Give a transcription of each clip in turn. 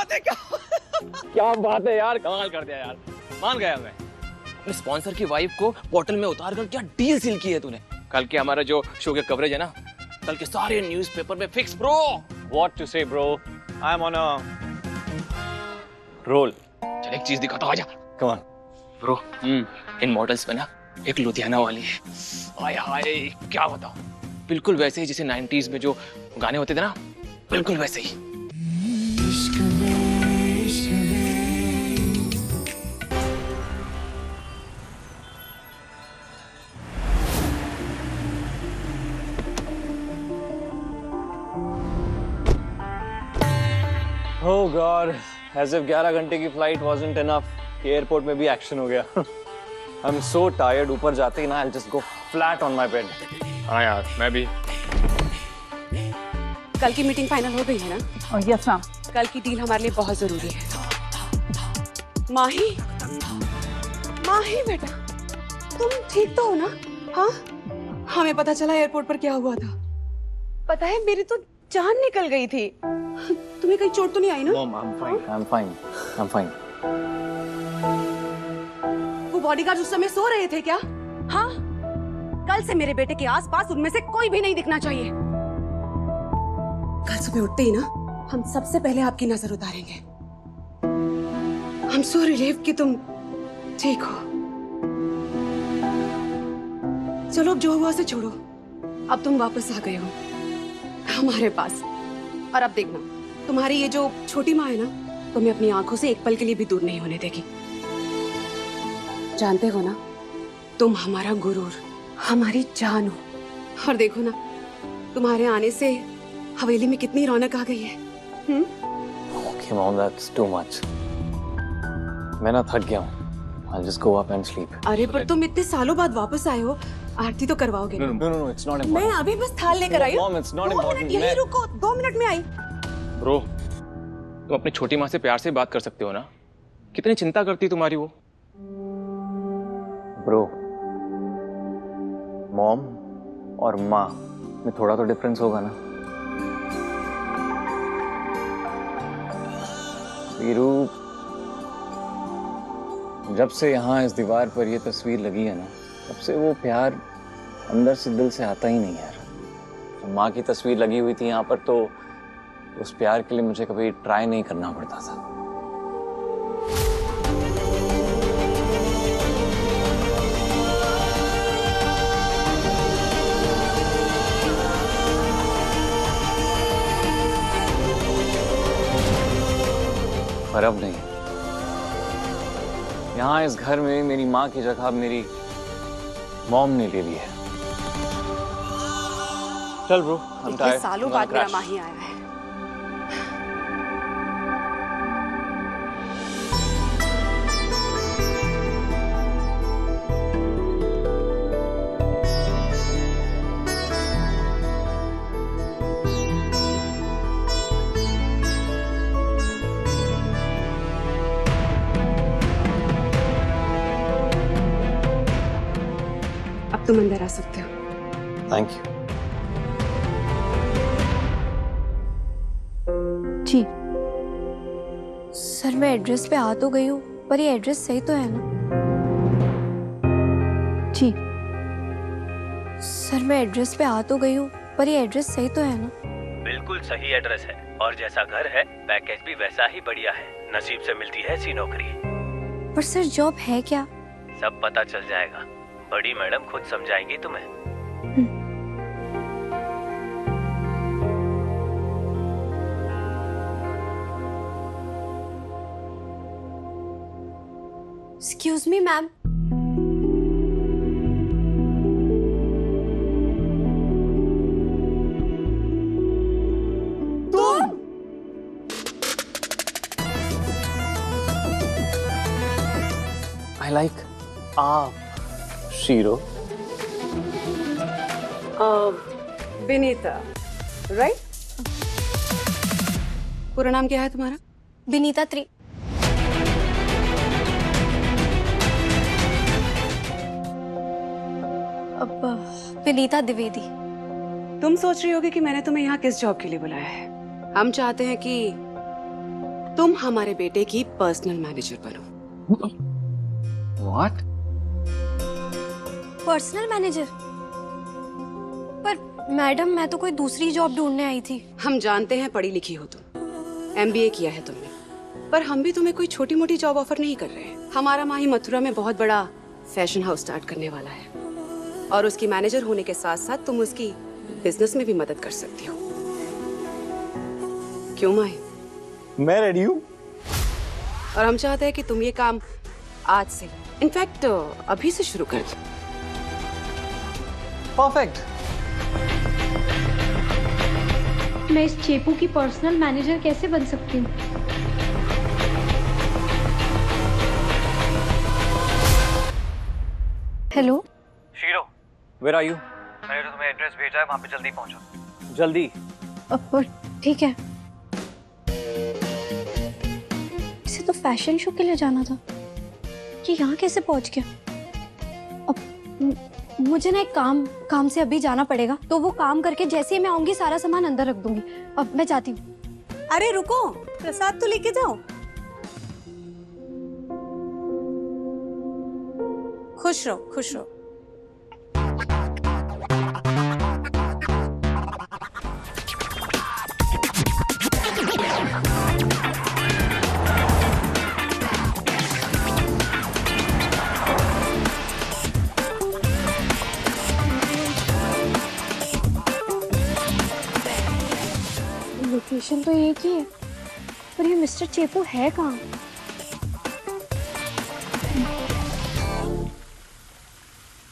बात है, क्या बात है यार, कमाल कर दिया यार, मान गया मैं। अपने स्पॉन्सर की वाइफ को बोतल में उतार कर क्या डील सील की है तूने। कल के हमारा जो शो के कवरेज है ना, कल के सारे न्यूज़पेपर में fix bro. What to say, bro? I'm on a roll. चल एक चीज दिखाता हूं, आजा। Come on. Bro in models में ना एक लुधियाना वाली है, हाय हाय क्या बताऊं, बिल्कुल वैसे ही जैसे 90s में जो गाने होते थे ना, बिल्कुल वैसे ही। Oh God, as if 11 घंटे की फ्लाइट wasn't enough कि एयरपोर्ट में भी एक्शन हो गया। I'm so tired, ऊपर जाते ही ना I'll just go flat on my bed. हाँ यार, मैं भी। कल की मीटिंग फाइनल हो गई है ना? Yes ma'am. कल की डील हमारे लिए बहुत जरूरी है। माही, माही बेटा, तुम ठीक तो हो ना? हाँ, हमें पता चला एयरपोर्ट पर क्या हुआ था। पता है मेरी तो जान निकल गई थी। तुम्हें कहीं चोट तो नहीं आई ना? Mom, I'm fine. I'm fine. I'm fine. वो बॉडीगार्ड उस समय सो रहे थे क्या? हाँ, कल से मेरे बेटे के आसपास उनमें से कोई भी नहीं दिखना चाहिए। कल सुबह उठते ही ना हम सबसे पहले आपकी नजर उतारेंगे। I'm so relieved कि तुम ठीक हो। चलो अब जो हुआ उसे छोड़ो, अब तुम वापस आ गए हो हमारे पास। और अब देखना, तुम्हारी ये जो छोटी माँ है ना, तुम्हें अपनी आंखों से एक पल के लिए भी दूर नहीं होने देगी। जानते हो ना, तुम हमारा गुरूर, हमारी जान हो। और देखो ना, तुम्हारे आने से हवेली में कितनी रौनक आ गई है। Okay, Mom, that's too much. मैं ना थक गया हूँ। I'll just go up and sleep. अरे पर तुम इतने सालों बाद वापस आए हो, आरती तो करवाओगे ना? No, it's not important. मैं अभी बस थाल लेकर आई हूँ। Mom, it's not 2 important. Minute यहीं रुको, 2 मिनट में आई। ब्रो, तुम अपनी छोटी माँ से प्यार से बात कर सकते हो ना? कितनी चिंता करती तुम्हारी वो। Bro, मॉम और माँ में थोड़ा तो डिफरेंस होगा ना। वीरू, जब से यहाँ इस दीवार पर ये तस्वीर लगी है ना, तब से वो प्यार अंदर से दिल से आता ही नहीं यार। जब माँ की तस्वीर लगी हुई थी यहाँ पर, तो उस प्यार के लिए मुझे कभी ट्राई नहीं करना पड़ता था। पर अब नहीं, यहाँ इस घर में मेरी माँ की जगह मेरी मॉम ने ले ली है। चल ब्रो, I'm इतने tired. सालों I'm gonna बाद मेरा crash. माही आया है। अब तुम अंदर आ सकते हो। Thank you. जी सर, मैं एड्रेस पे आ तो गई हूँ, पर ये एड्रेस सही तो है ना? जी सर, मैं एड्रेस पे आ तो गई हूँ, पर ये एड्रेस सही तो है ना? बिल्कुल सही एड्रेस है, और जैसा घर है पैकेज भी वैसा ही बढ़िया है। नसीब से मिलती है ऐसी नौकरी। पर सर जॉब है क्या? सब पता चल जाएगा, बड़ी मैडम खुद समझाएंगी तुम्हें। Excuse me ma'am. I like shero. Vinita, right? पूरा नाम क्या है तुम्हारा? विनीता त्रि। अब विनीता द्विवेदी। तुम सोच रही होगी कि मैंने तुम्हें यहाँ किस जॉब के लिए बुलाया है। हम चाहते हैं कि तुम हमारे बेटे की पर्सनल मैनेजर बनो। व्हाट? Personal manager? पर मैडम, मैं तो कोई दूसरी जॉब ढूंढने आई थी। हम जानते हैं पढ़ी लिखी हो तुम, MBA किया है तुमने, पर हम भी तुम्हें कोई छोटी मोटी जॉब ऑफर नहीं कर रहे हैं। हमारा माही मथुरा में बहुत बड़ा फैशन हाउस स्टार्ट करने वाला है और उसकी मैनेजर होने के साथ साथ तुम उसकी बिजनेस में भी मदद कर सकती हो। क्यों माही? मैं रेडी हूँ। और हम चाहते हैं कि तुम ये काम आज से, इनफैक्ट अभी से शुरू कर दो। परफेक्ट। मैं इस चेपू की पर्सनल मैनेजर कैसे बन सकती हूँ? Hello shero, where are you? मैंने तो तुम्हें एड्रेस भेजा है, वहाँ पे जल्दी पहुँचो। जल्दी। ठीक है। इसे तो फैशन शो के लिए जाना था, कि यहाँ कैसे पहुंच गया? अब मुझे ना एक काम से अभी जाना पड़ेगा, तो वो काम करके जैसे ही मैं आऊंगी सारा सामान अंदर रख दूंगी। अब मैं जाती हूँ। अरे रुको, प्रसाद तो लेके जाओ। खुश रहो, खुश रहो। लोकेशन तो एक ही है, पर ये मिस्टर चेपू है कहाँ?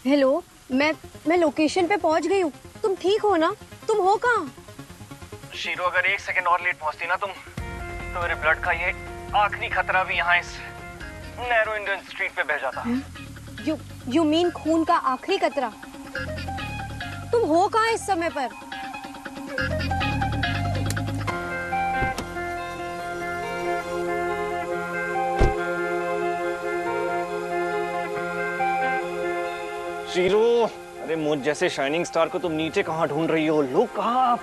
हेलो, मैं लोकेशन पे पहुंच गई हूँ। तुम ठीक हो ना? तुम हो कहाँ? शीरो, अगर 1 सेकंड और लेट पहुँचती ना तुम, तो मेरे ब्लड का ये आखिरी खतरा भी यहाँ इस नैरो इंडियन स्ट्रीट पे बह जाता। यू मीन खून का आखिरी कतरा? तुम हो कहाँ इस समय पर? शीरो, अरे मुझ जैसे शाइनिंग स्टार को तुम नीचे कहाँ ढूंढ रही हो? Look up.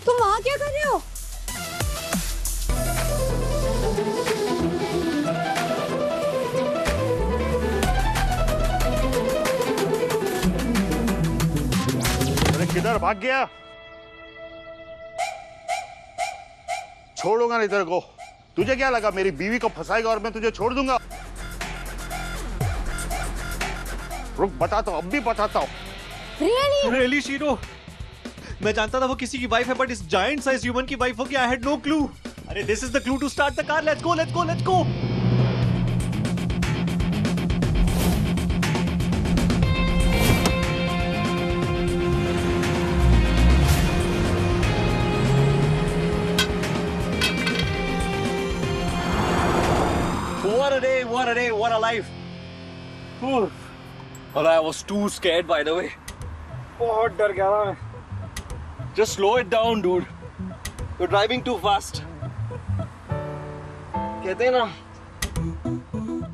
तुम वहाँ क्या कर रहे हो? किधर भाग गया? छोड़ूंगा नहीं तेरे को। तुझे क्या लगा मेरी बीवी को फंसाएगा और मैं तुझे छोड़ दूंगा? रुक, बताता हूँ, अब भी बताता हूँ। Really, shero? मैं जानता था वो किसी की वाइफ है, बट इस जायंट साइज ह्यूमन की वाइफ हो गया, आई हैड नो क्लू। अरे this is the clue to start the car. Let's go, let's go, let's go. What a day, what a life. Well, I was too scared, by the way. बहुत डर गया था मैं। Just slow it down, dude. You're driving too fast. कहते हैं ना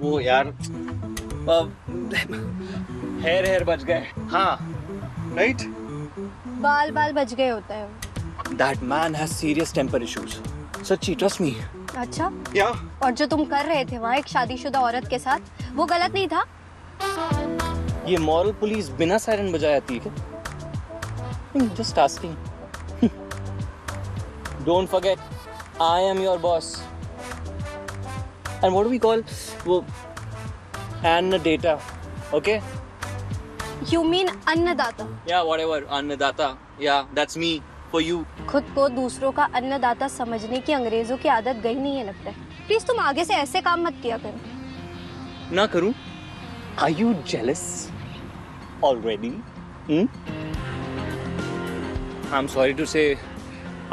वो यार, हेयर बच गए। हाँ, right? बाल बच गए होता है वो। That man has serious temper issues. सच्ची, trust me. अच्छा, क्या? और जो तुम कर रहे थे वहाँ एक शादीशुदा औरत के साथ, वो गलत नहीं था? ये मॉरल पुलिस बिना सायरन बजाए आती है क्या? Just asking. Don't forget, I am your boss. And what do we call वो Annadatta, okay? You mean अन्नदाता? Yeah, whatever, Annadatta. Yeah, that's me for you. खुद को दूसरों का अन्नदाता समझने की अंग्रेजों की आदत गई नहीं है लगता है। प्लीज तुम आगे से ऐसे काम मत किया करो। ना करूं? Are you jealous already? I'm sorry to say,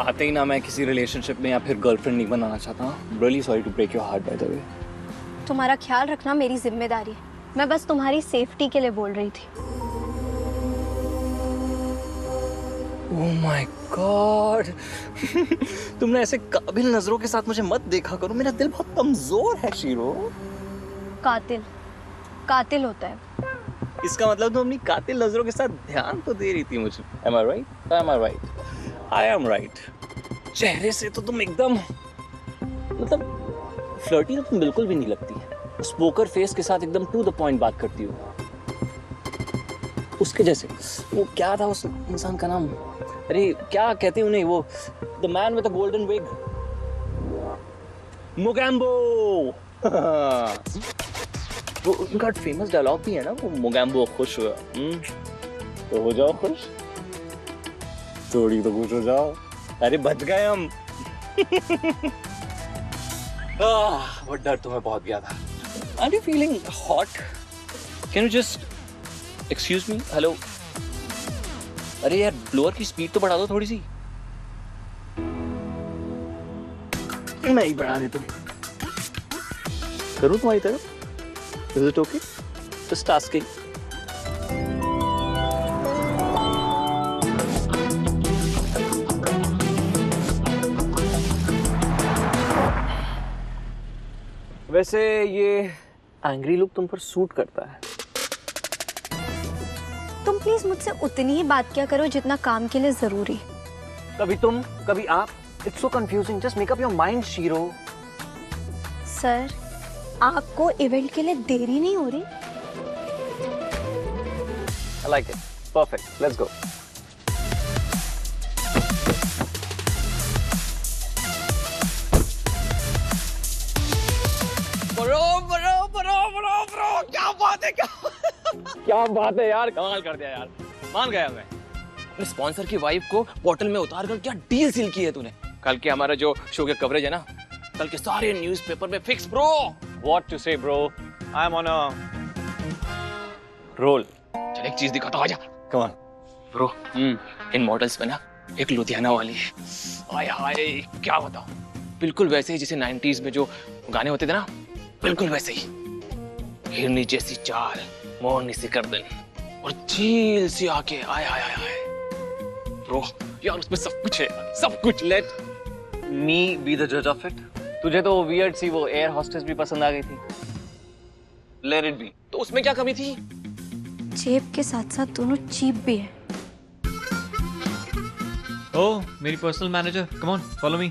आते ही ना मैं किसी रिलेशनशिप में या फिर गर्लफ्रेंड नहीं बनाना चाहता हूँ। Really sorry to break your heart, by the way. तुम्हारा ख्याल रखना मेरी जिम्मेदारी है। मैं बस तुम्हारी सेफ्टी के लिए बोल रही थी। Oh my God. तुमने ऐसे काबिल नजरों के साथ मुझे मत देखा करो, मेरा दिल बहुत कमजोर है शीरो। कातिल कातिल होता है। इसका मतलब तुम अपनी कातिल नजरों के साथ ध्यान तो दे रही थी मुझे। Am I right? Am I right? I am right. चेहरे से तो तुम एकदम मतलब फ्लर्टी तो तुम बिल्कुल भी नहीं लगती है। उस पोकर फेस के साथ एकदम टू द पॉइंट बात करती हो। उसके जैसे वो क्या था उस इंसान का नाम, अरे क्या कहते हैं उन्हें, वो the man with the golden wig, Mogambo. वो उनका फेमस डायलॉग भी है ना, वो मोगैम्बो खुश हुआ। तो हो जाओ खुश, थोड़ी तो खुश हो जाओ। अरे बच गए हम। वो डर तुम्हें बहुत गया था। Are you feeling hot? Can you just excuse me? Hello? अरे यार ब्लोअर की स्पीड तो बढ़ा दो थोड़ी सी। नहीं बढ़ा दे तुम। करूँ तुम्हारी तरफ? Is it okay? Just asking. वैसे ये एंग्री लुक तुम पर सूट करता है। तुम प्लीज मुझसे उतनी ही बात किया करो जितना काम के लिए जरूरी। कभी तुम कभी आप, it's so confusing. Just make up your mind shero. Sir आपको इवेंट के लिए देरी नहीं हो रही? I like it. Perfect. Let's go. Bro क्या बात है, क्या बात है यार, कमाल कर दिया यार, मान गया मैं। अपने स्पॉन्सर की वाइफ को बोतल में उतार कर क्या डील सील की है तूने। कल के हमारा जो शो के कवरेज है ना, कल के सारे न्यूज़पेपर में fix bro. What to say, bro? I'm on a roll. चल एक चीज दिखाता हूं, आजा। Come on. Bro in models में ना एक लुधियाना वाली है, हाय हाय क्या बताऊं, बिल्कुल वैसे ही जैसे 90s में जो गाने होते थे ना, बिल्कुल वैसे ही। हिरनी जैसी चाल, मोरनी सी गर्दन और झील सी आंखें, आय हाय हाय हाय। ब्रो यार उसमें सब कुछ है, सब कुछ। Let me be the judge of it. तुझे तो weird सी वो एयर हॉस्टेस भी पसंद आ गई थी। Let it be. तो उसमें क्या कमी थी? जेब के साथ साथ दोनों चीप भी है। Oh, मेरी personal manager, come on follow me.